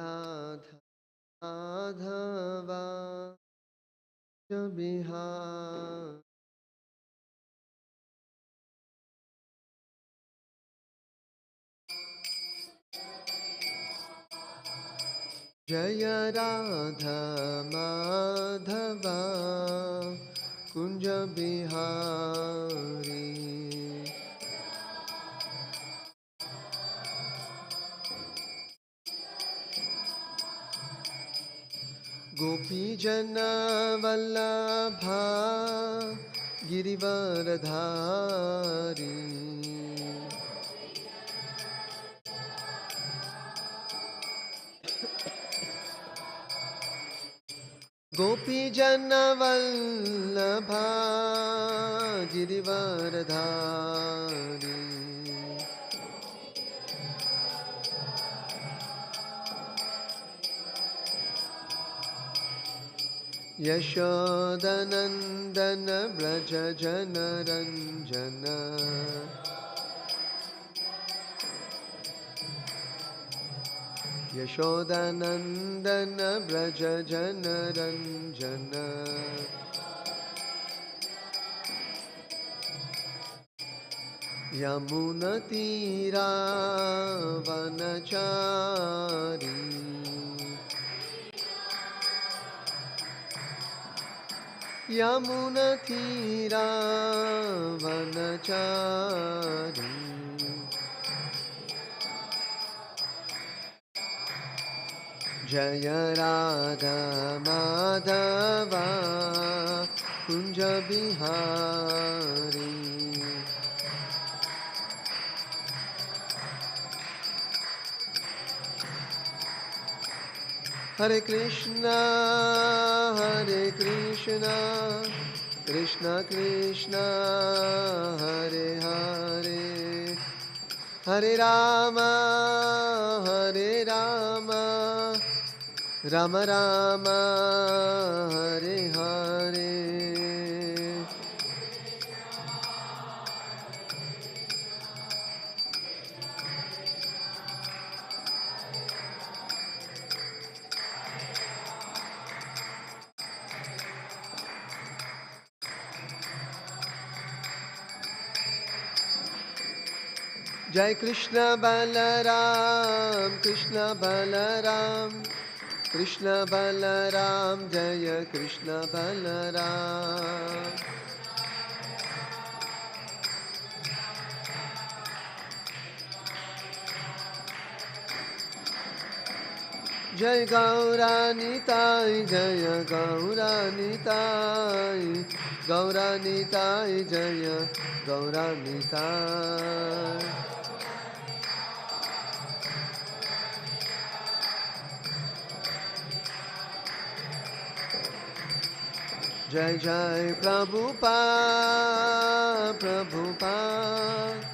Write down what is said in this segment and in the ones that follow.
राधा माधवा बिहार जय राधा माधवा कुंज बिहारी गोपी जन वल्लभा गिरिवरधारी गोपी जन वल्लभा गिरिवरधारी यशोदनंदन व्रज जन रंजन यशोदनंदन व्रज जन रंजन यमुना तीरा वनचारी यमुना तीरा वनचारी जय राधा माधवा कुंज बिहारी हरे कृष्णा कृष्णा कृष्णा हरे हरे हरे राम राम राम हरे हरे जय कृष्ण बलराम कृष्ण बलराम जय कृष्ण बलराम जय गौरानिताय जय गौरानिताय गौरानिताय जय गौरानिताय जय जय प्रभुपाद प्रभुपाद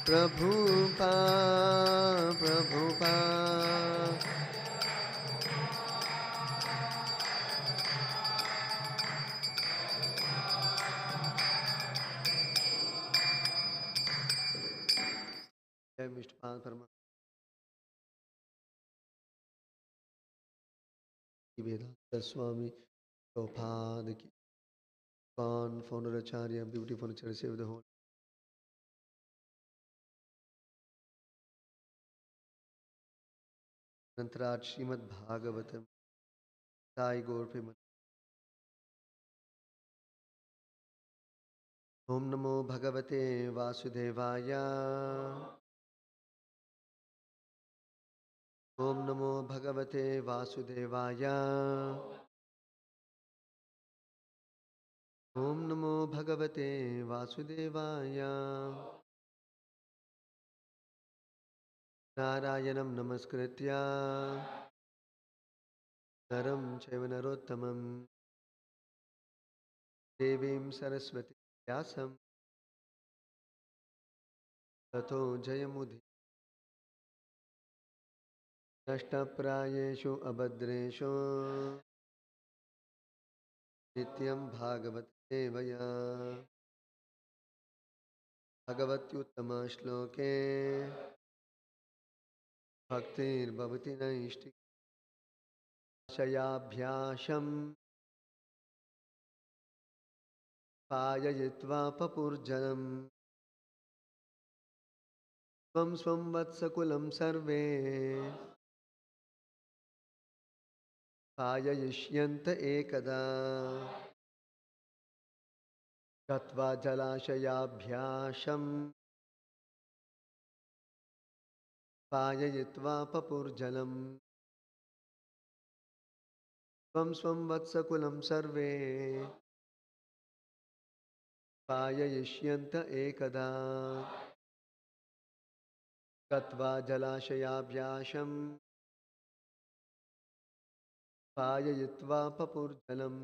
प्रभुपाद प्रभुपाद जय मिष्टपाद परमात्मा वेदांत स्वामी प्रभुपाद की ISKCON founder Acharya beautiful church of the whole Nantaraj Srimad Bhagavatam Sai Gaur Premat Om Namo Bhagavate Vasudevaya Om Namo Bhagavate Vasudevaya Om Namo Bhagavate Vasudevaya Narayanam Namaskritya Naram Chaiva Narottamam Devim Saraswati Vyasam Tato Jayamudhi Nashtaprayeshu Abhadreshu Nityam Bhagavat Devaya Bhagavatyuttama Shloke Bhaktir Bhavati Naishti शयाभ्याशं पाययित्वा पपुर्जलम् स्वं स्वं वत्सकुलं सर्वे पाययिष्यन्त एकदा गत्वा जलाशयाभ्याशं पाययित्वा पपुर्जलम् स्वं स्वं वत्सकुलं सर्वे पाययिष्यन्त एकदा गत्वा जलाशयाभ्याशं पाययित्वा पपुर्जलम्.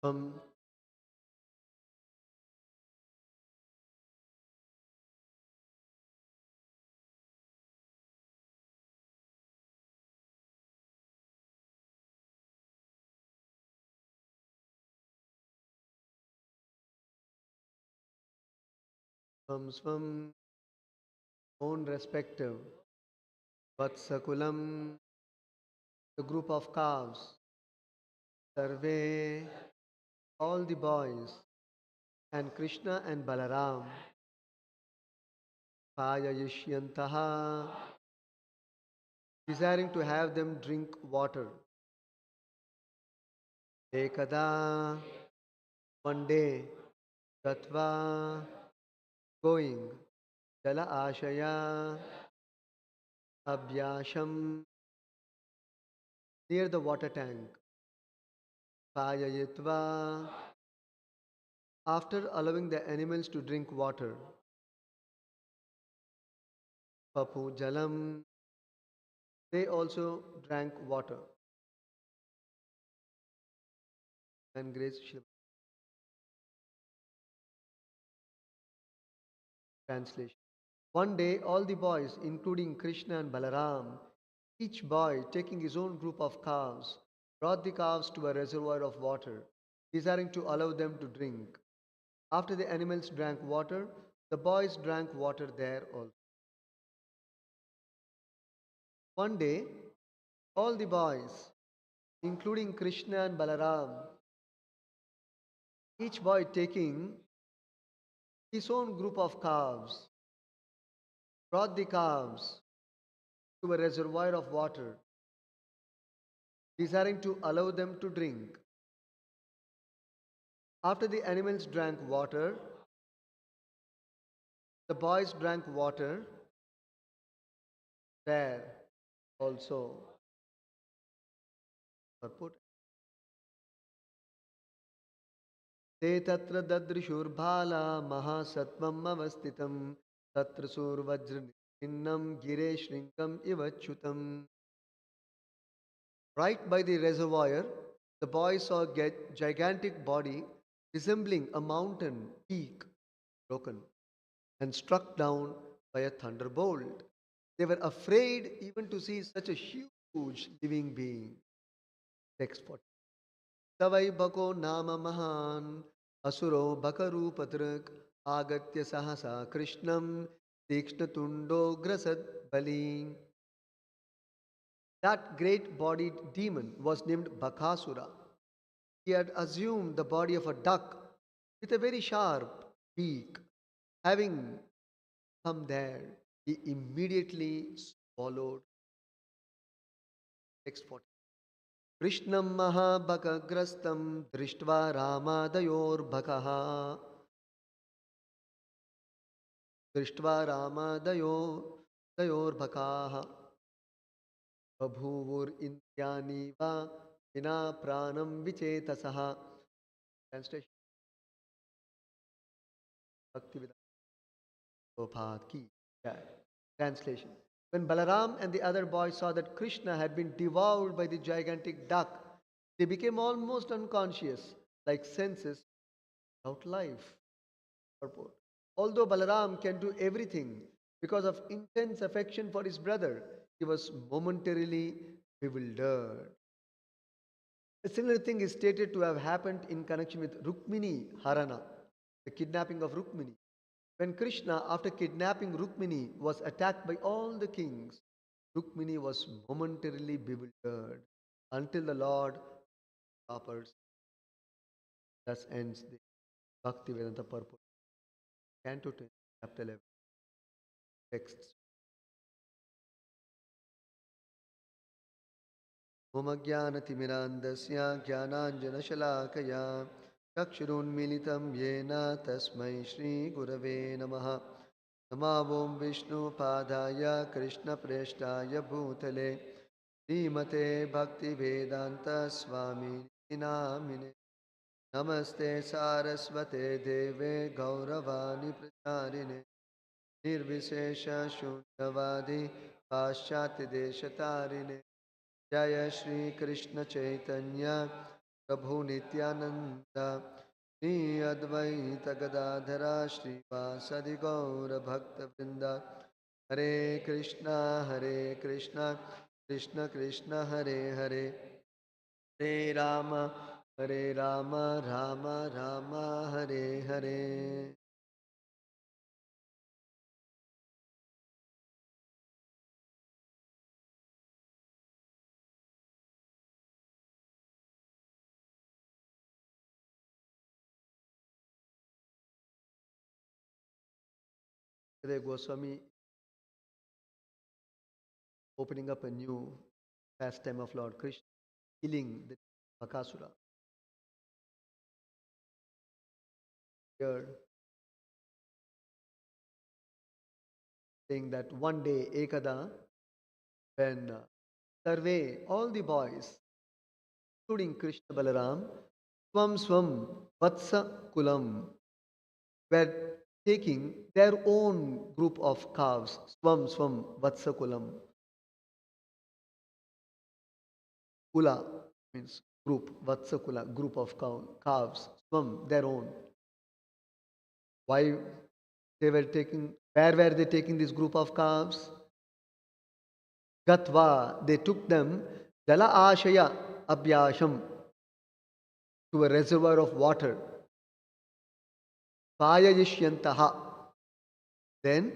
From swam own respective Vatsakulam, the group of calves, Sarve, all the boys, and Krishna and Balaram, Payayishyantaha, desiring to have them drink water. Ekada, one day, Gatva, going, Jala Ashaya, Abhyasham, near the water tank. Payayitva, after allowing the animals to drink water. Papu Jalam, they also drank water. And Grace Shilpa. Translation. One day, all the boys, including Krishna and Balaram, each boy taking his own group of calves, brought the calves to a reservoir of water, desiring to allow them to drink. After the animals drank water, the boys drank water there also. One day, all the boys, including Krishna and Balaram, each boy taking his own group of calves, brought the calves to a reservoir of water, desiring to allow them to drink. After the animals drank water, the boys drank water there also. Te tatra dadrishurбhala mahasatvam avastitam tatra survajrninnam gire shrinkam ivachyutam. Right by the reservoir, the boys saw a gigantic body resembling a mountain peak broken and struck down by a thunderbolt. They were afraid even to see such a huge living being. Text 40. Savai bako nama mahan asuro bakarupadrak agatya sahasa krishnam tikshna tundo grasad bali. That great bodied demon was named Bakasura. He had assumed the body of a duck with a very sharp beak. Having come there, he immediately swallowed. Text 40. Krishnam mahabhakagrastam drishtva ramadayorbhakaha दृष्ट्वा रामादयोर्भकाः बभूवुरिन्द्रियाणीव विना प्राणं विचेतसः. Translation. Bhaktivedanta Prabhupada ki jai. Translation. When Balaram and the other boys saw that Krishna had been devoured by the gigantic duck, they became almost unconscious, like senses without life. Purport. Although Balaram can do everything because of intense affection for his brother, he was momentarily bewildered. A similar thing is stated to have happened in connection with Rukmini Harana, the kidnapping of Rukmini. When Krishna, after kidnapping Rukmini, was attacked by all the kings, Rukmini was momentarily bewildered until the Lord offers. Thus ends the Bhaktivedanta purport. Canto 10, chapter 11. Texts. मम ज्ञानतिमिरान्धस्य ज्ञानाञ्जनशलाकया चक्षुरुन्मीलितं येन तस्मै श्रीगुरवे नमः. नमो विष्णुपादाय कृष्णप्रेष्ठाय भूतले श्रीमते भक्तिवेदान्तस्वामिनि नामिने. नमस्ते सारस्वते देवे गौरवाणि प्रचारिणे निर्विशेषशून्यवादी पाश्चात्यदेशतारिणे. जय श्री कृष्ण चैतन्य प्रभु नित्यानंद श्री अद्वैत गदाधरा श्रीवासदि गौर भक्त वृंद. हरे Krishna Krishna Krishna Hare Hare Hare Ram Ram Ram Hare Hare. Goswami opening up a new pastime of Lord Krishna, killing the Bakasura. Here, saying that one day, Ekada, when survey all the boys, including Krishna Balaram, Swam Vatsa Kulam, were taking their own group of calves. Swam Vatsa Kulam. Kula means group, Vatsakula, group of calves, from their own. Why they were taking, where were they taking this group of calves? Gatva, they took them, Jala Ashaya Abhyasham, to a reservoir of water. Payayishyantaha, then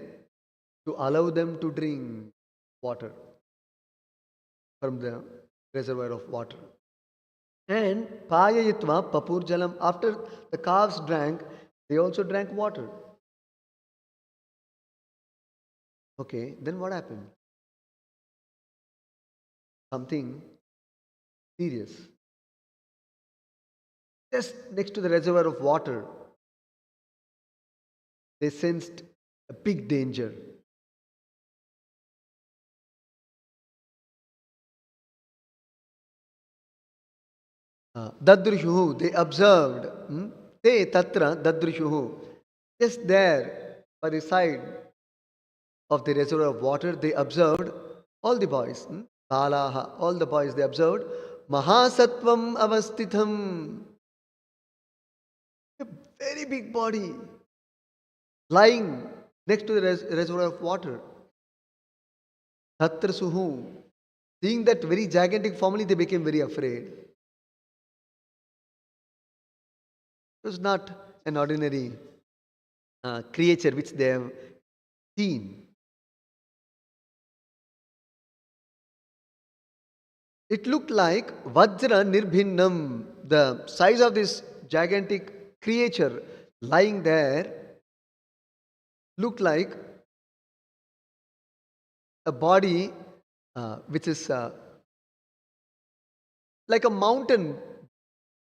to allow them to drink water from the reservoir of water. And Payayitva Papurjalam, after the calves drank, they also drank water. Okay, then what happened? Something serious. Just next to the reservoir of water, they sensed a big danger. Dadrishuhu, they observed. Te tatra dadrishuhu. Just there, by the side of the reservoir of water, they observed all the boys. Balaha, all the boys, they observed, Mahasatvam avastitham, a very big body, lying next to the reservoir of water. Tatra suhu. Seeing that very gigantic family, they became very afraid. It was not an ordinary creature which they have seen. It looked like Vajra Nirbhinnam, the size of this gigantic creature lying there, looked like a body which is like a mountain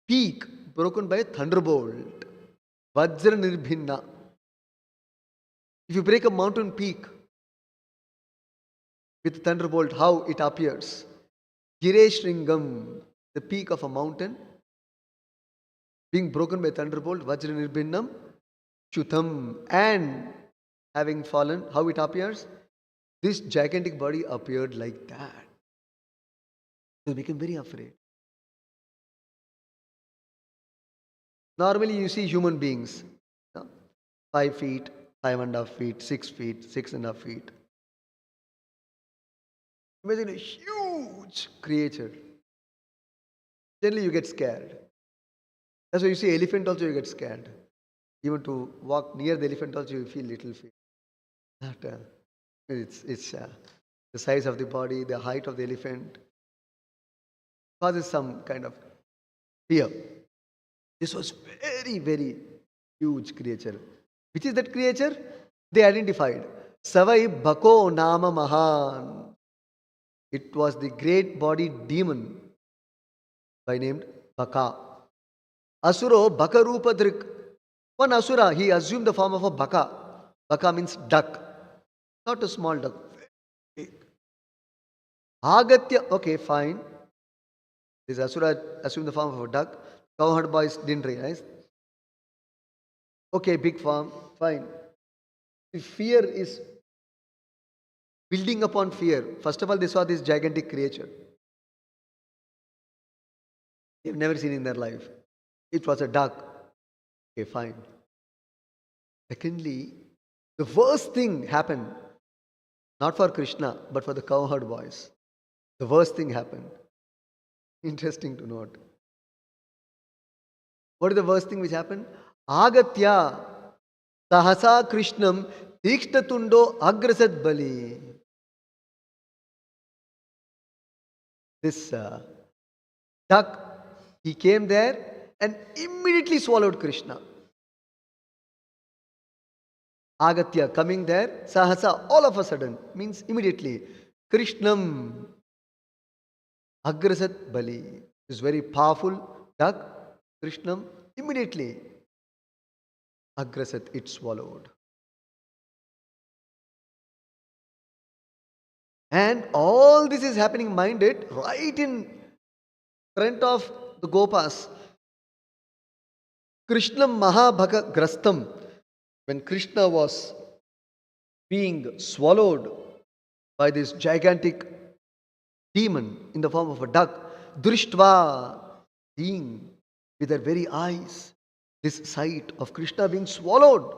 peak broken by a thunderbolt. Vajra Nirbhinna. If you break a mountain peak with thunderbolt, how it appears? Gireshringam, the peak of a mountain, being broken by thunderbolt, Vajra Nirbhinnam, Chutam, and having fallen, how it appears? This gigantic body appeared like that. They became very afraid. Normally, you see human beings, 5 feet, 5.5 feet, 6 feet, 6.5 feet. Imagine a huge creature. Generally, you get scared. That's why you see elephant also, you get scared. Even to walk near the elephant also, you feel little fear. That, it's the size of the body, the height of the elephant causes some kind of fear. This was very, very huge creature. Which is that creature? They identified. Savai Bhako Nama Mahan. It was the great body demon by named Baka. Asuro Bakarupadrik. One Asura, he assumed the form of a Baka. Baka means duck. Not a small duck. Big. Agatya, okay, fine. This Asura assumed the form of a duck. Cowherd boys didn't realize. Okay, big form, fine. The fear is building upon fear. First of all, they saw this gigantic creature. They've never seen in their life. It was a duck. Okay, fine. Secondly, the worst thing happened. Not for Krishna, but for the cowherd boys. The worst thing happened. Interesting to note. What is the worst thing which happened? Agatya Sahasa Krishnam Tikshatundo Agrasat Bali. This duck, he came there and immediately swallowed Krishna. Agatya coming there, Sahasa, all of a sudden, means immediately. Krishnam Agrasat Bali. This very powerful duck. Krishnam, immediately, Agrasat, it swallowed. And all this is happening, minded, right in front of the Gopas. Krishnam Mahabhaka Grastam. When Krishna was being swallowed by this gigantic demon in the form of a duck, Drishtva, seeing with their very eyes this sight of Krishna being swallowed.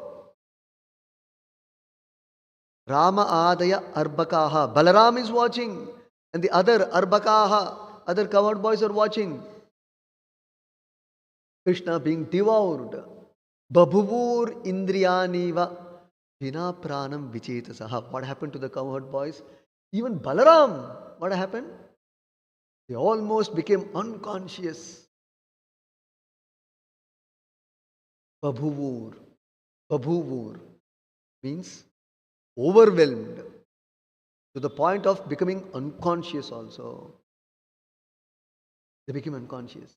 Rama Adaya Arbakaha. Balaram is watching, and the other Arbakaha, other cowherd boys are watching. Krishna being devoured. Babhuvur Indriyaniva Vina Pranam Vichetasaha. What happened to the cowherd boys? Even Balaram, what happened? They almost became unconscious. Babhuvur. Babhuvur means overwhelmed to the point of becoming unconscious also. They became unconscious.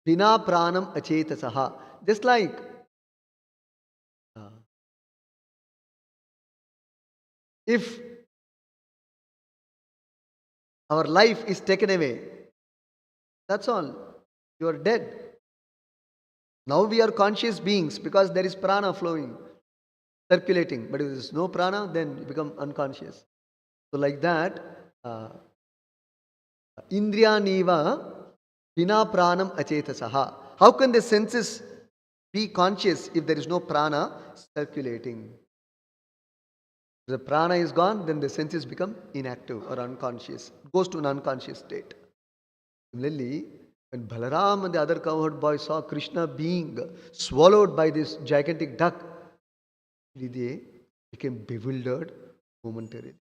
Vina pranam achetasaha. Just like if our life is taken away, that's all. You are dead. Now we are conscious beings because there is prana flowing. circulating. But if there is no prana, then you become unconscious. So like that, Indriyaniva vina pranam achetasaha. How can the senses be conscious if there is no prana circulating? If the prana is gone, then the senses become inactive or unconscious. It goes to an unconscious state. Similarly, when Balaram and the other cowherd boys saw Krishna being swallowed by this gigantic duck, they became bewildered momentarily.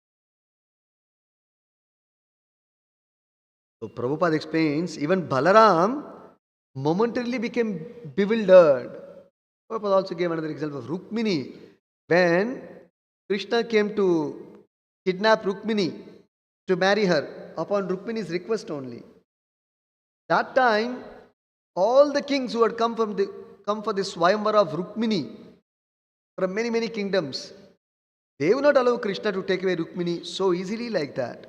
So Prabhupada explains, even Balaram momentarily became bewildered. Prabhupada also gave another example of Rukmini. When Krishna came to kidnap Rukmini to marry her upon Rukmini's request only. That time, all the kings who had come for the Swayamvara of Rukmini from many, many kingdoms, they would not allow Krishna to take away Rukmini so easily like that.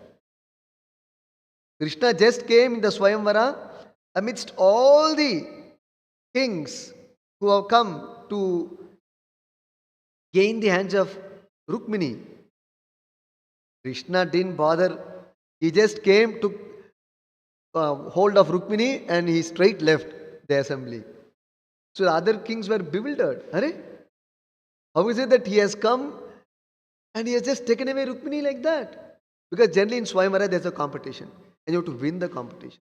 Krishna just came in the Swayamvara amidst all the kings who have come to gain the hands of Rukmini. Krishna didn't bother. He just came to hold of Rukmini and he straight left the assembly. So the other kings were bewildered. Arey, how is it that he has come and he has just taken away Rukmini like that? Because generally in Swayamvara there's a competition and you have to win the competition.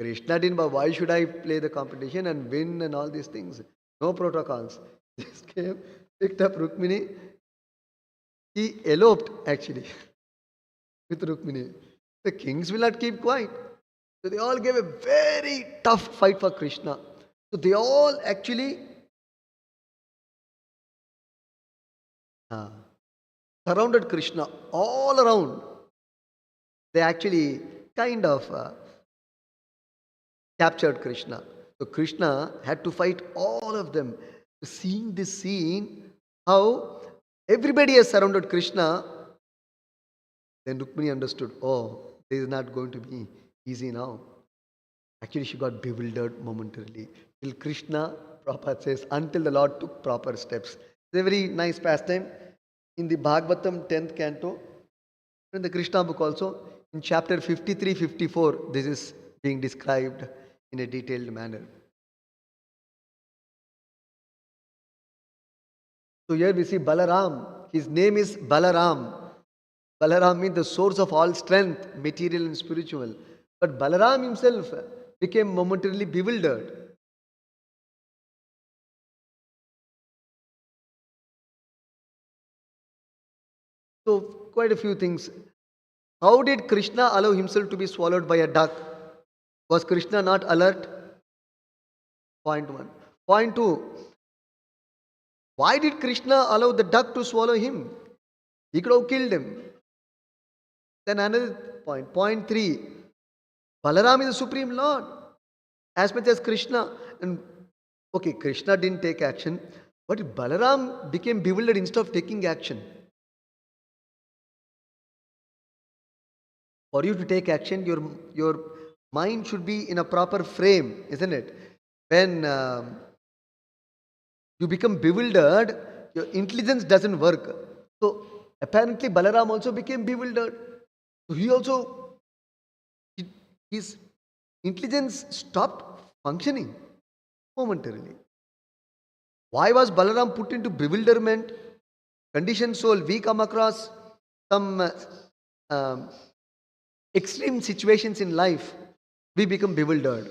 Krishna didn't, but why should I play the competition and win and all these things? No protocols. Just came, picked up Rukmini. He eloped actually with Rukmini. The kings will not keep quiet. So they all gave a very tough fight for Krishna. So they all actually surrounded Krishna all around. They actually kind of captured Krishna. So Krishna had to fight all of them. Seeing this scene, how everybody has surrounded Krishna, then Rukmini understood, oh, this is not going to be easy now. Actually, she got bewildered momentarily. Till Krishna, Prabhupada says, until the Lord took proper steps. It's a very nice pastime. In the Bhagavatam 10th canto, in the Krishna book also, in chapter 53-54, this is being described in a detailed manner. So here we see Balaram. His name is Balaram. Balaram means the source of all strength, material and spiritual. But Balaram himself became momentarily bewildered. So quite a few things. How did Krishna allow himself to be swallowed by a duck? Was Krishna not alert? Point 1. Point 2. Why did Krishna allow the duck to swallow him? He could have killed him. Then another point. Point 3. Balaram is the Supreme Lord. As much as Krishna. And okay, Krishna didn't take action. But Balaram became bewildered instead of taking action. For you to take action, your mind should be in a proper frame, isn't it? When you become bewildered, your intelligence doesn't work. So apparently Balaram also became bewildered. So he also, his intelligence stopped functioning momentarily. Why was Balaram put into bewilderment? Conditioned soul, we come across some extreme situations in life, we become bewildered.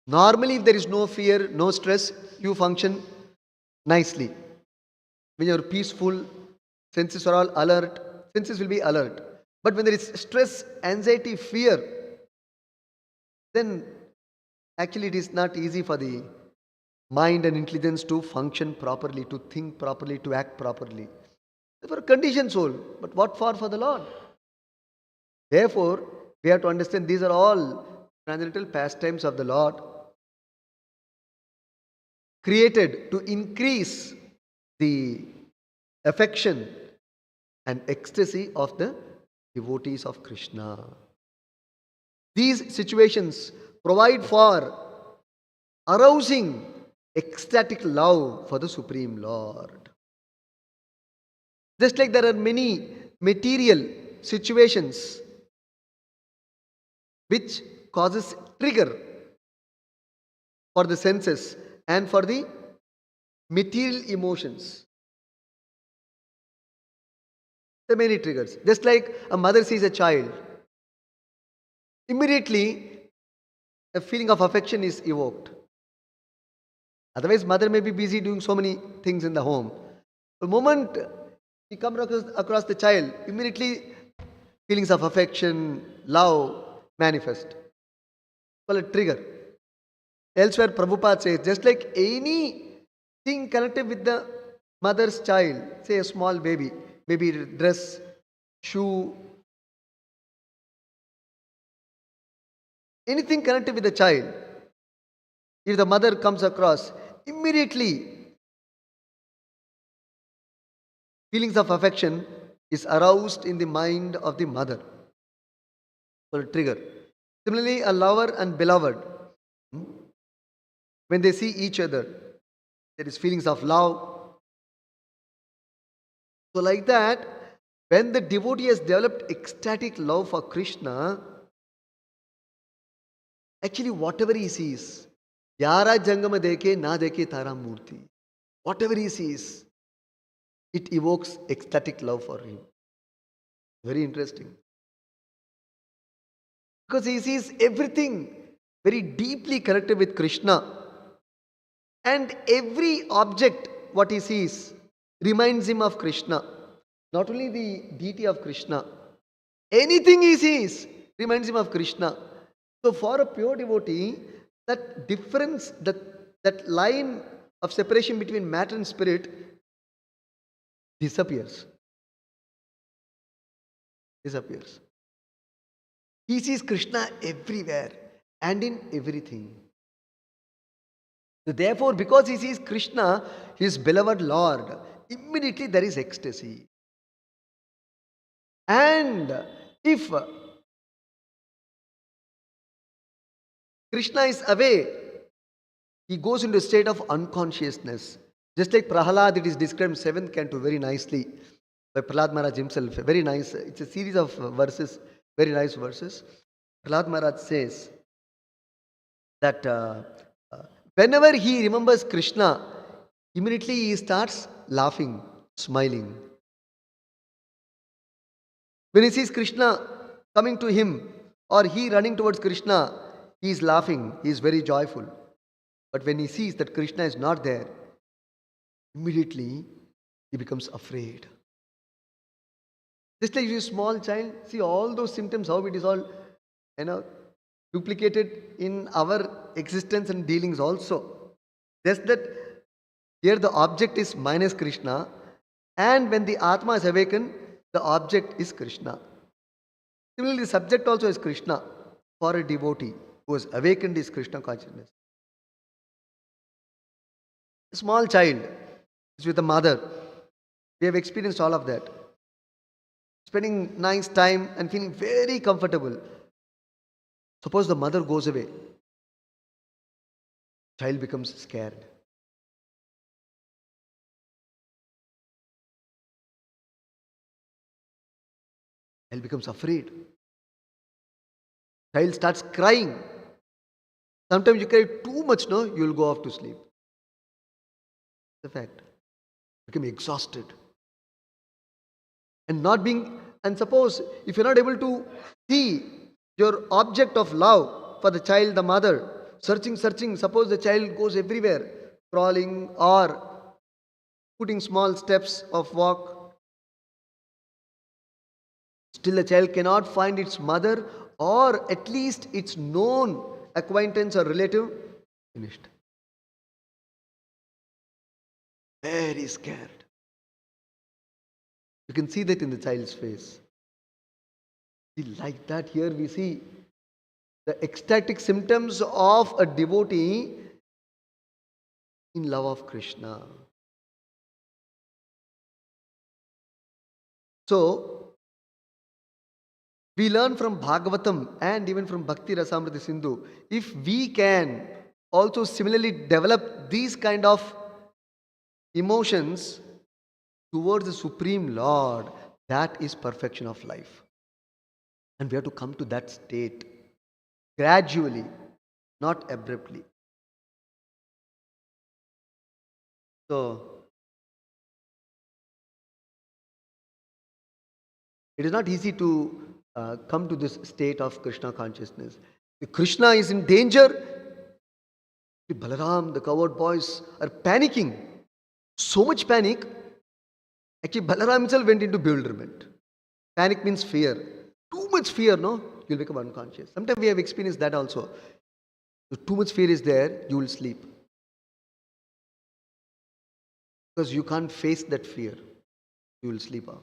Normally, if there is no fear, no stress, you function nicely. When you're peaceful, senses are all alert, senses will be alert. But when there is stress, anxiety, fear, then actually it is not easy for the mind and intelligence to function properly, to think properly, to act properly. For a conditioned soul, but what for the Lord? Therefore, we have to understand these are all transcendental pastimes of the Lord, created to increase the affection and ecstasy of the devotees of Krishna. These situations provide for arousing ecstatic love for the Supreme Lord. Just like there are many material situations which causes trigger for the senses and for the material emotions. There are many triggers. Just like a mother sees a child, immediately a feeling of affection is evoked. Otherwise, mother may be busy doing so many things in the home. The moment you come across the child, immediately feelings of affection, love manifest. Call it trigger. Elsewhere, Prabhupada says, just like anything connected with the mother's child, say a small baby, maybe dress, shoe, anything connected with the child, if the mother comes across, immediately feelings of affection is aroused in the mind of the mother. For a trigger. Similarly, a lover and beloved, when they see each other, there is feelings of love. So like that, when the devotee has developed ecstatic love for Krishna, actually whatever he sees, Yara Jangama deke na deke Tara Murti, whatever he sees, it evokes ecstatic love for him. Very interesting. Because he sees everything very deeply connected with Krishna. And every object, what he sees, reminds him of Krishna. Not only the deity of Krishna, anything he sees reminds him of Krishna. So for a pure devotee, that difference, that line of separation between matter and spirit disappears. Disappears. He sees Krishna everywhere and in everything. So therefore, because he sees Krishna, his beloved Lord, immediately there is ecstasy. And if Krishna is away, he goes into a state of unconsciousness. Just like Prahalad, it is described in 7th canto very nicely by Prahlad Maharaj himself. Very nice. It's a series of verses, very nice verses. Prahlad Maharaj says that whenever he remembers Krishna, immediately he starts laughing, smiling. When he sees Krishna coming to him or he running towards Krishna, he is laughing, he is very joyful. But when he sees that Krishna is not there, immediately he becomes afraid. Just like a small child, see all those symptoms, how it is all, duplicated in our existence and dealings also. Just that here the object is minus Krishna, and when the Atma is awakened, the object is Krishna. Similarly, the subject also is Krishna for a devotee who has awakened his Krishna consciousness. A small child is with a mother. We have experienced all of that. Spending nice time and feeling very comfortable. Suppose the mother goes away. Child becomes scared. Child becomes afraid. Child starts crying. Sometimes you cry too much, no? You will go off to sleep. The fact. Become exhausted. And suppose if you're not able to see your object of love for the child, the mother, searching, suppose the child goes everywhere, crawling or putting small steps of walk. Still the child cannot find its mother or at least its known acquaintance or relative. Finished. Very scared. You can see that in the child's face. See, like that, here we see the ecstatic symptoms of a devotee in love of Krishna. So, we learn from Bhagavatam and even from Bhakti Rasamrita Sindhu, if we can also similarly develop these kind of emotions, towards the Supreme Lord, that is perfection of life. And we have to come to that state gradually, not abruptly. So, it is not easy to come to this state of Krishna consciousness. If Krishna is in danger, Balaram, the coward boys are panicking. So much panic. Actually, Balaram himself went into bewilderment. Panic means fear. Too much fear, no? You'll become unconscious. Sometimes we have experienced that also. If too much fear is there, you will sleep. Because you can't face that fear. You will sleep off.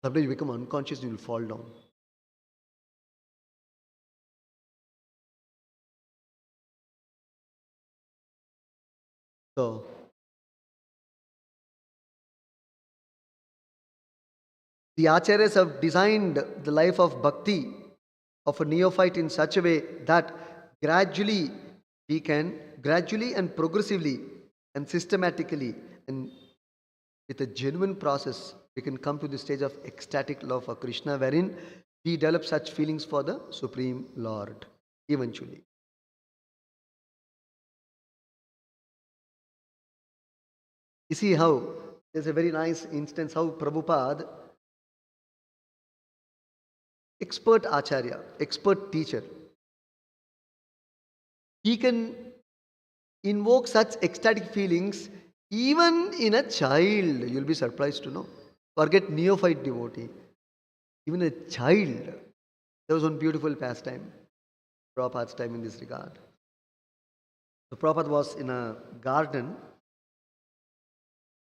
Sometimes you become unconscious, you will fall down. So, the acharyas have designed the life of bhakti of a neophyte in such a way that gradually gradually and progressively and systematically and with a genuine process, we can come to the stage of ecstatic love for Krishna, wherein we develop such feelings for the Supreme Lord eventually. You see how there's a very nice instance how Prabhupada, expert acharya, expert teacher, he can invoke such ecstatic feelings even in a child. You'll be surprised to know. Forget neophyte devotee. Even a child. There was one beautiful pastime, Prabhupada's time in this regard. So Prabhupada was in a garden,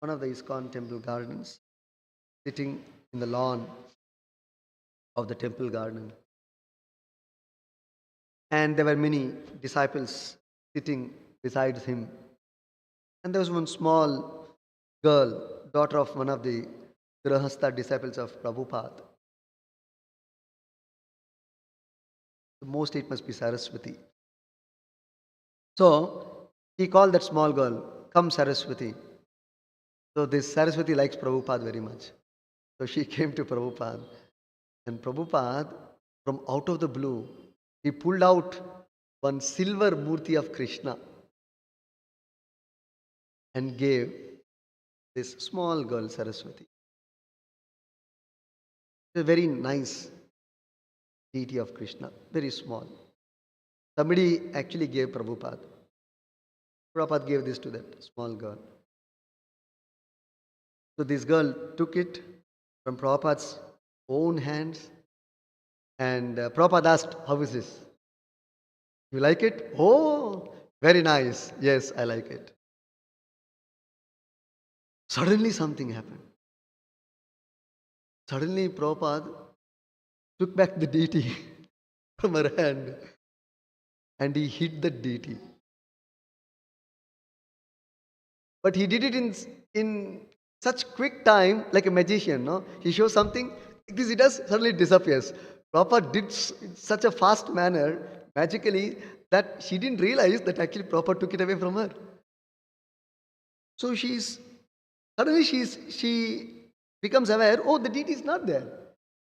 one of the ISKCON temple gardens, sitting in the lawn of the temple garden. And there were many disciples sitting beside him. And there was one small girl, daughter of one of the Grahastha disciples of Prabhupada. Most it must be Saraswati. So he called that small girl, "Come Saraswati." So this Saraswati likes Prabhupada very much. So she came to Prabhupada. And Prabhupada, from out of the blue, he pulled out one silver murti of Krishna and gave this small girl Saraswati. A very nice deity of Krishna, very small. Somebody actually gave Prabhupada. Prabhupada gave this to that small girl. So this girl took it from Prabhupada's own hands, and Prabhupada asked, "How is this? You like it?" "Oh, very nice. Yes, I like it." Suddenly something happened. Suddenly Prabhupada took back the deity from her hand and he hid the deity. But he did it in such quick time, like a magician. No, he shows something, this he does, suddenly it disappears. Prabhupada did in such a fast manner, magically, that she didn't realize that actually Prabhupada took it away from her. So she becomes aware, oh, the deity is not there.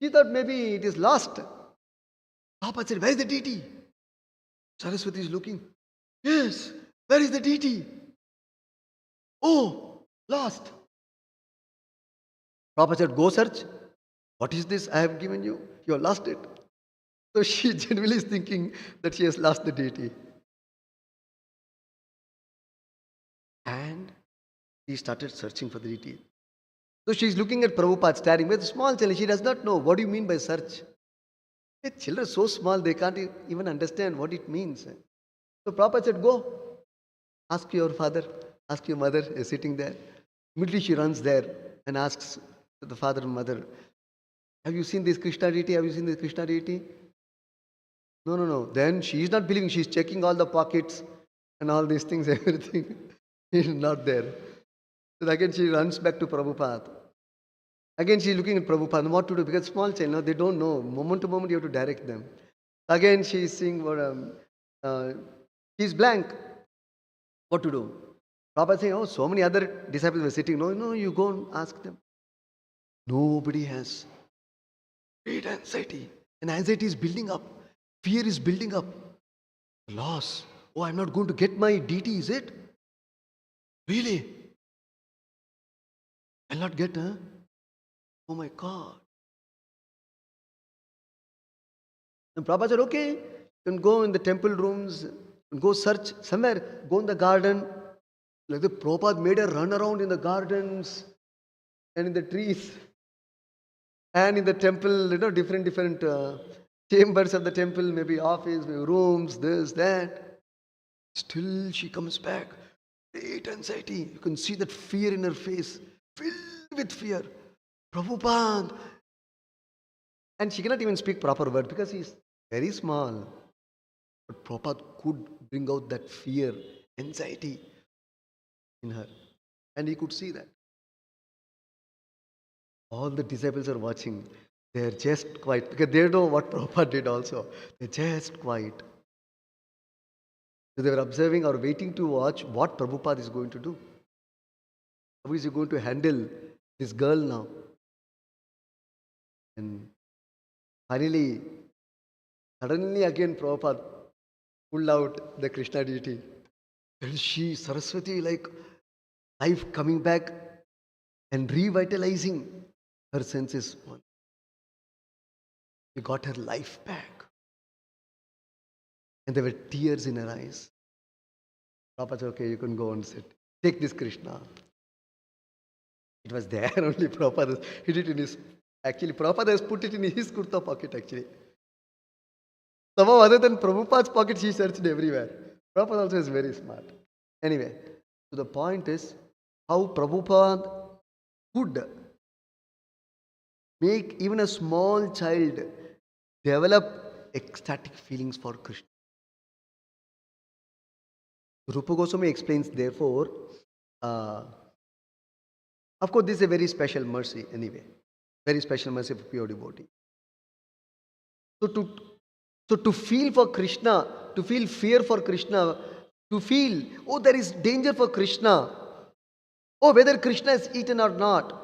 She thought maybe it is lost. Prabhupada said, "Where is the deity?" Saraswati is looking. "Yes, where is the deity?" "Oh, lost." Prabhupada said, "Go search. What is this I have given you? You have lost it." So she genuinely is thinking that she has lost the deity. And she started searching for the deity. So she's looking at Prabhupada staring with a small child. She does not know, what do you mean by search? The children are so small, they can't even understand what it means. So Prabhupada said, "Go, ask your father, ask your mother," is sitting there. Immediately she runs there and asks the father and mother, "Have you seen this Krishna deity? Have you seen this Krishna deity?" No, no, no. Then she is not believing. She's checking all the pockets and all these things, everything is not there. So again she runs back to Prabhupada. Again she's looking at Prabhupada, what to do, because small child, no, they don't know. Moment to moment you have to direct them. Again she's seeing what she's blank. What to do? Prabhupada saying, oh, so many other disciples were sitting. No, no, you go and ask them. Nobody has. Great anxiety. And anxiety is building up. Fear is building up. Loss. Oh, I'm not going to get my DT, is it? Really? I'll not get, huh? Oh my God. And Prabhupada said, okay, you can go in the temple rooms, go search somewhere, go in the garden. Like the Prabhupada made a run around in the gardens and in the trees and in the temple, different chambers of the temple, maybe office, maybe rooms, this, that. Still she comes back. Great anxiety. You can see that fear in her face, filled with fear. Prabhupada. And she cannot even speak proper words because he's very small. But Prabhupada could bring out that fear, anxiety in her. And he could see that. All the disciples are watching. They're just quiet because they know what Prabhupada did also. They're just quiet. So they were observing or waiting to watch what Prabhupada is going to do. How is he going to handle this girl now? And finally, suddenly again Prabhupada pulled out the Krishna deity. And she, Saraswati, like life coming back and revitalizing her senses. She got her life back. And there were tears in her eyes. Prabhupada said, okay, you can go and sit. Take this Krishna. It was there only. Prabhupada hid it in his... Actually, Prabhupada has put it in his kurta pocket actually. Somehow other than Prabhupada's pocket, she searched everywhere. Prabhupada also is very smart. Anyway, so the point is how Prabhupada could make even a small child develop ecstatic feelings for Krishna. Rupa Goswami explains, therefore, of course, this is a very special mercy anyway. Very special mercy for pure devotee. So to feel for Krishna, to feel fear for Krishna, to feel, oh, there is danger for Krishna, oh, whether Krishna is eaten or not.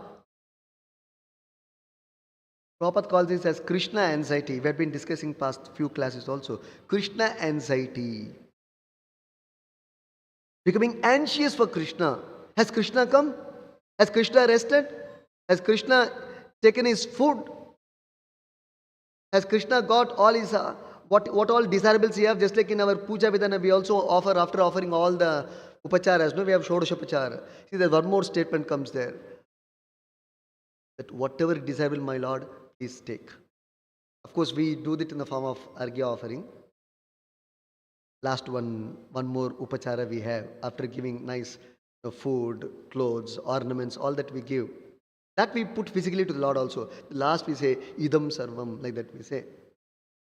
Prabhupada calls this as Krishna anxiety. We have been discussing past few classes also. Krishna anxiety. Becoming anxious for Krishna. Has Krishna come? Has Krishna rested? Has Krishna taken his food? Has Krishna got all his what all desirables he have? Just like in our puja vidhana, we also offer, after offering all the upacharas, no, we have shodashopachara. See, there's one more statement comes there. That whatever desirable, my Lord, please take. Of course, we do it in the form of argya offering. Last one more upachara we have after giving nice food, clothes, ornaments, all that we give. That we put physically to the Lord also. Last we say, idam sarvam, like that we say.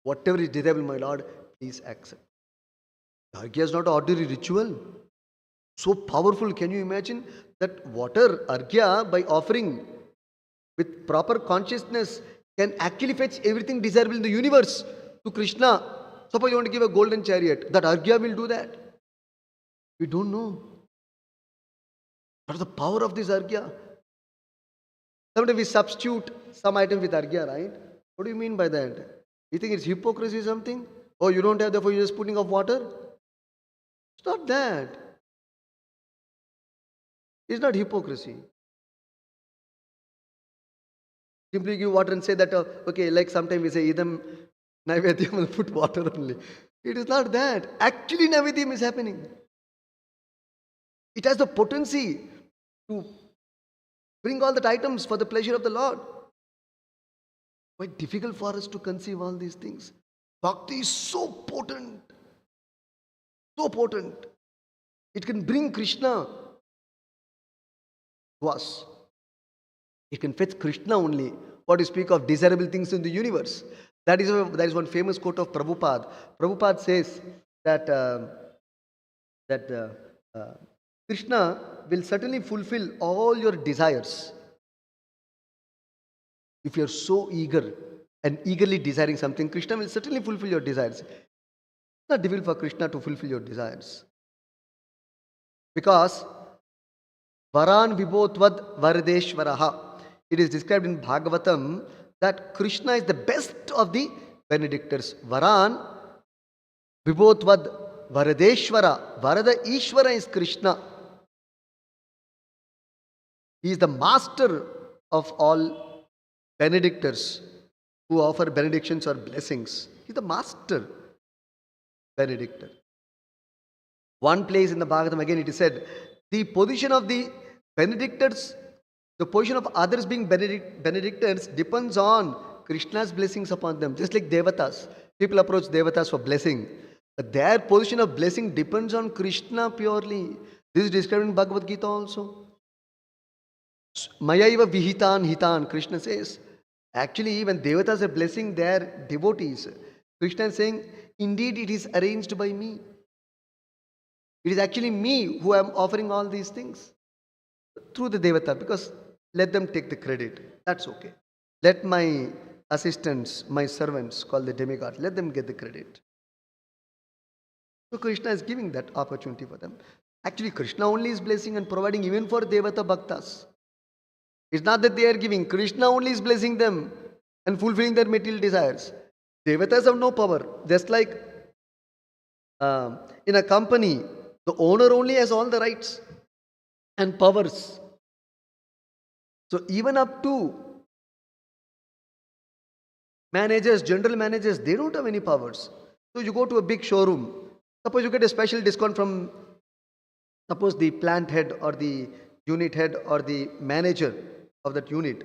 Whatever is desirable, my Lord, please accept. Argya is not an ordinary ritual. So powerful, can you imagine that water, argya, by offering with proper consciousness, can actually fetch everything desirable in the universe to Krishna. Suppose you want to give a golden chariot, that argya will do that. We don't know. What is the power of this argya? Sometimes we substitute some item with argya, right? What do you mean by that? You think it's hypocrisy or something? Oh, you don't have, therefore you're just putting off water? It's not that. It's not hypocrisy. Simply give water and say that, okay, like sometimes we say, idam naivedyam, and put water only. It is not that. Actually, naivedyam is happening. It has the potency to bring all the items for the pleasure of the Lord. Quite difficult for us to conceive all these things. Bhakti is so potent. So potent. It can bring Krishna to us. It can fetch Krishna only. What to speak of desirable things in the universe. That is one famous quote of Prabhupada. Prabhupada says that Krishna will certainly fulfill all your desires. If you are so eager and eagerly desiring something, Krishna will certainly fulfill your desires. It's not difficult for Krishna to fulfill your desires. Because Varan Vibhotvad Varadeshwaraha. It is described in Bhagavatam that Krishna is the best of the benedictors. Varan Vibhotvad Varadeshwara. Varada Ishvara is Krishna. He is the master of all benedictors who offer benedictions or blessings. He is the master benedictor. One place in the Bhagavatam again it is said, the position of the benedictors, the position of others being benedictors depends on Krishna's blessings upon them. Just like Devatas. People approach Devatas for blessing. But their position of blessing depends on Krishna purely. This is described in Bhagavad Gita also. Mayaiva vihitan hitan, Krishna says. Actually, when Devatas are blessing their devotees, Krishna is saying, indeed it is arranged by me. It is actually me who am offering all these things through the Devata, because let them take the credit. That's okay. Let my assistants, my servants, called the demigods, let them get the credit. So Krishna is giving that opportunity for them. Actually, Krishna only is blessing and providing even for Devata Bhaktas. It's not that they are giving. Krishna only is blessing them and fulfilling their material desires. Devatas have no power. Just like in a company, the owner only has all the rights and powers. So even up to managers, general managers, they don't have any powers. So you go to a big showroom. Suppose you get a special discount from, suppose the plant head or the unit head or the manager of that unit.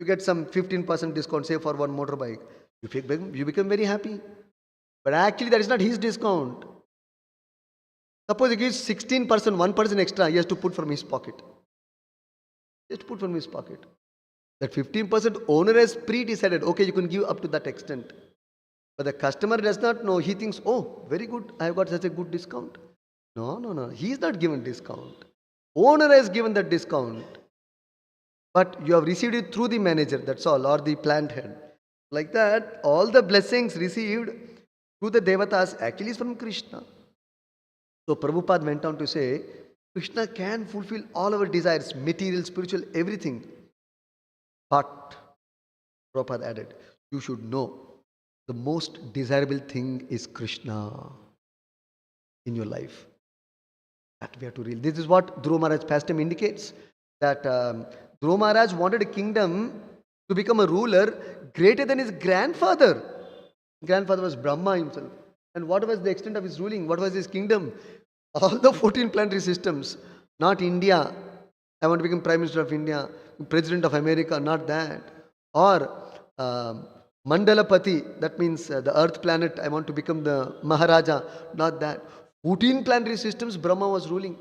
You get some 15% discount, say for one motorbike. You become very happy. But actually that is not his discount. Suppose he gives 16%, 1% extra, he has to put from his pocket. He has to put from his pocket. That 15% owner has pre-decided, okay, you can give up to that extent. But the customer does not know. He thinks, oh, very good, I have got such a good discount. No. He is not given discount. Owner has given that discount. But you have received it through the manager, that's all, or the plant head. Like that, all the blessings received through the Devatas actually is from Krishna. So Prabhupada went on to say, Krishna can fulfill all our desires, material, spiritual, everything. But, Prabhupada added, you should know, the most desirable thing is Krishna in your life. That we have to realize. This is what Dhruva Maharaj pastime indicates. That Dhruva Maharaj wanted a kingdom to become a ruler greater than his grandfather. Grandfather was Brahma himself. And what was the extent of his ruling? What was his kingdom? All the 14 planetary systems. Not India. I want to become Prime Minister of India, President of America, not that. Or Mandalapati, that means the earth planet, I want to become the Maharaja, not that. 14 planetary systems Brahma was ruling.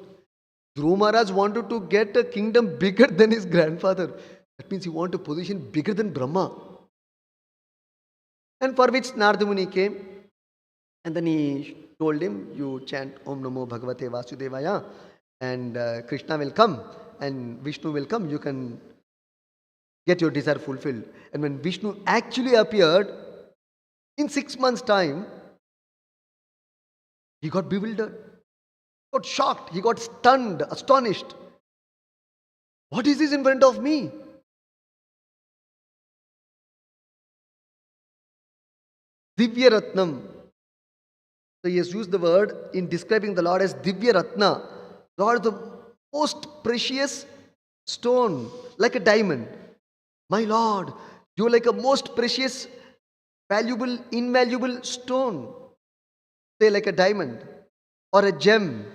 Dhruva Maharaj wanted to get a kingdom bigger than his grandfather. That means he wanted a position bigger than Brahma. And for which Narada Muni came. And then he told him, you chant Om Namo Bhagavate Vasudevaya and Krishna will come and Vishnu will come. You can get your desire fulfilled. And when Vishnu actually appeared, in 6 months' time, he got bewildered, got shocked, he got stunned, astonished. What is this in front of me? Divya Ratnam. So he has used the word in describing the Lord as Divya Ratna. Lord, the most precious stone, like a diamond. My Lord, you are like a most precious, valuable, invaluable stone. Say like a diamond or a gem.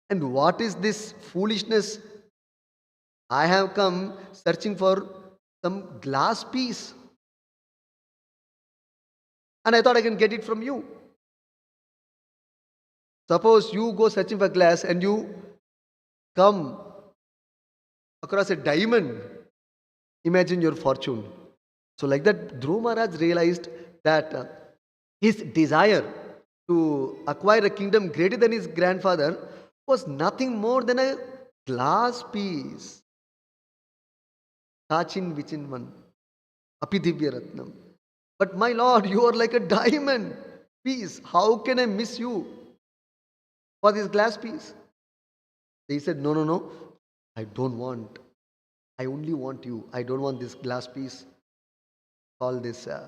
And what is this foolishness? I have come searching for some glass piece. And I thought I can get it from you. Suppose you go searching for glass and you come across a diamond. Imagine your fortune. So like that, Dhruva Maharaj realized that his desire to acquire a kingdom greater than his grandfather was nothing more than a glass piece. Kachin Vichinvan. Apidivya Ratnam. But my Lord, you are like a diamond piece. How can I miss you for this glass piece? He said, no. I don't want, I only want you. I don't want this glass piece, all this uh,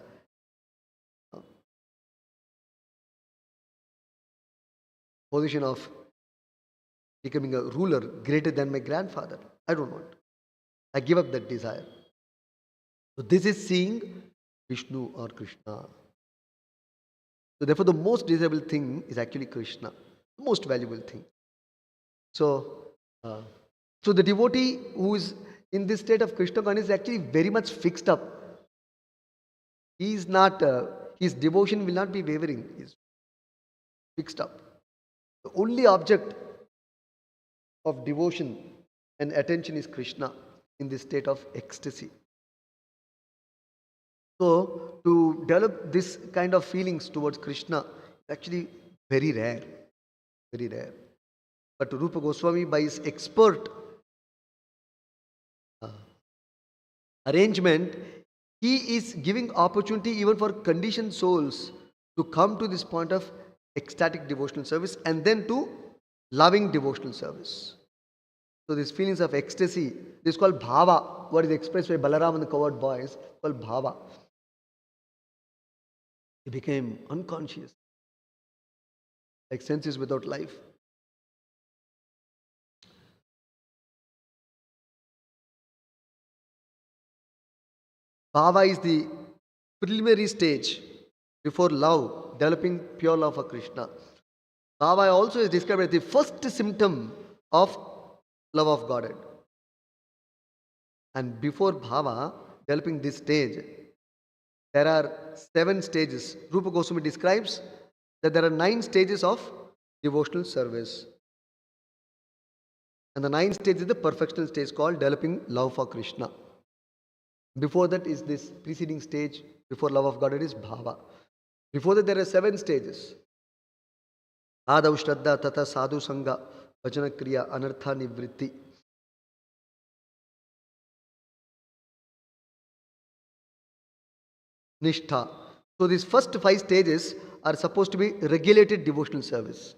position of becoming a ruler greater than my grandfather. I don't want. I give up that desire. So this is seeing Vishnu or Krishna. So therefore, the most desirable thing is actually Krishna, the most valuable thing. So, uh, so the devotee who is in this state of Krishna consciousness is actually very much fixed up. He is not. His devotion will not be wavering. He is fixed up. The only object of devotion and attention is Krishna in this state of ecstasy. So, to develop this kind of feelings towards Krishna is actually very rare, very rare. But Rupa Goswami, by his expert uh, arrangement, he is giving opportunity even for conditioned souls to come to this point of ecstatic devotional service and then to loving devotional service. So these feelings of ecstasy, this is called bhava, what is expressed by Balaram and the coward boys, called bhava. He became unconscious, like senses without life. Bhava is the preliminary stage before love, developing pure love for Krishna. Bhava also is described as the first symptom of love of Godhead. And before bhava, developing this stage, there are 7 stages. Rupa Goswami describes that there are 9 stages of devotional service. And the 9th stage is the perfectional stage called developing love for Krishna. Before that is this preceding stage, before love of God, it is bhava. Before that, there are 7 stages. Adav Shraddha Tata Sadhu Sangha Vachana Kriya Anartha Nivritti. Nishtha. So these first 5 stages are supposed to be regulated devotional service.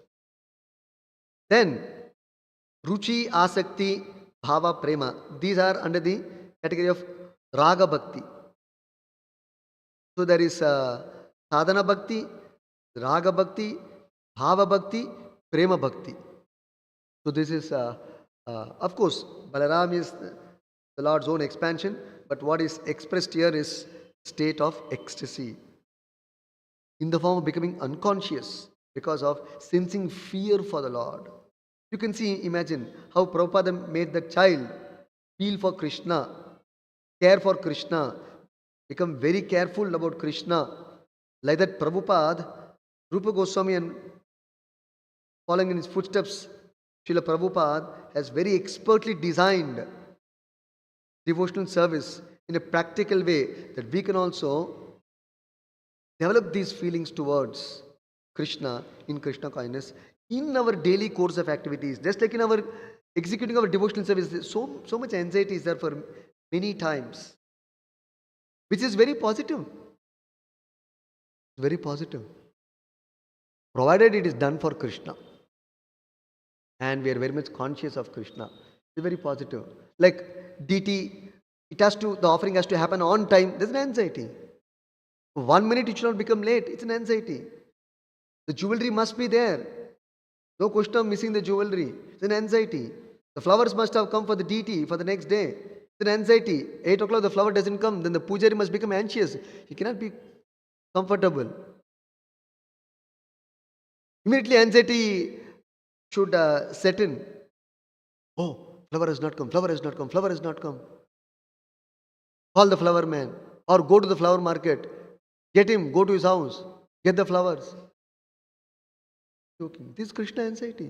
Then Ruchi, Asakti, Bhava, Prema. These are under the category of Raga Bhakti. So there is Sadhana Bhakti, Raga Bhakti, Bhava Bhakti, Prema Bhakti. So this is, of course, Balaram is the Lord's own expansion, but what is expressed here is state of ecstasy in the form of becoming unconscious because of sensing fear for the Lord. You can see, imagine how Prabhupada made the child feel for Krishna, care for Krishna, become very careful about Krishna. Like that, Prabhupada, Rupa Goswami, and following in his footsteps, Srila Prabhupada has very expertly designed devotional service in a practical way that we can also develop these feelings towards Krishna in Krishna kindness in our daily course of activities. Just like in our executing our devotional service, so much anxiety is there for many times, which is very positive. Very positive. Provided it is done for Krishna. And we are very much conscious of Krishna. It's very positive. Like DT, the offering has to happen on time. There's an anxiety. 1 minute it should not become late. It's an anxiety. The jewelry must be there. No question of missing the jewelry. It's an anxiety. The flowers must have come for the DT for the next day. It's an anxiety. 8 o'clock the flower doesn't come. Then the pujari must become anxious. He cannot be comfortable. Immediately anxiety should set in. Oh, flower has not come, flower has not come, flower has not come. Call the flower man or go to the flower market. Get him, go to his house, get the flowers. Joking. This is Krishna anxiety.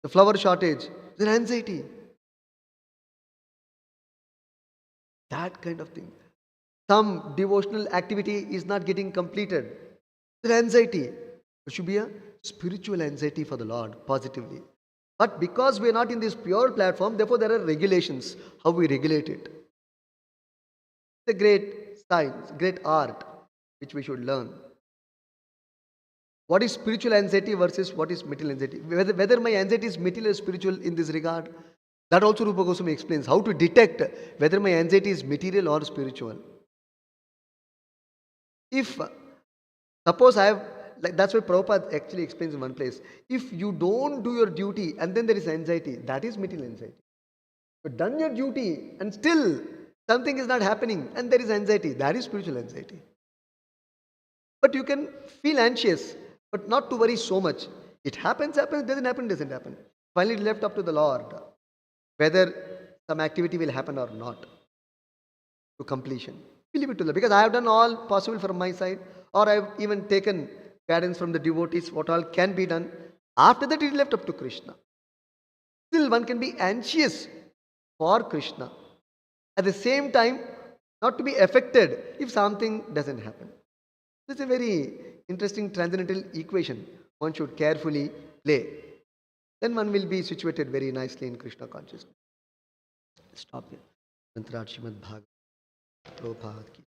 The flower shortage is an anxiety. That kind of thing. Some devotional activity is not getting completed. It's an anxiety. It should be a spiritual anxiety for the Lord, positively. But because we are not in this pure platform, therefore there are regulations, how we regulate it. It's a great science, great art, which we should learn. What is spiritual anxiety versus what is material anxiety? Whether my anxiety is material or spiritual in this regard, that also Rupa Goswami explains how to detect whether my anxiety is material or spiritual. If suppose I have, like that's what Prabhupada actually explains in one place. If you don't do your duty and then there is anxiety, that is material anxiety. You've done your duty and still something is not happening and there is anxiety, that is spiritual anxiety. But you can feel anxious, but not to worry so much. It happens, doesn't happen, doesn't happen. Finally, left up to the Lord whether some activity will happen or not to completion. We leave it to the because I have done all possible from my side, or I have even taken guidance from the devotees, what all can be done. After that, it is left up to Krishna. Still, one can be anxious for Krishna. At the same time, not to be affected if something doesn't happen. This is a very interesting transcendental equation one should carefully play. Then one will be situated very nicely in Krishna consciousness. Stop here. Mantrad Srimad Bhagavatam. Prabhupada ki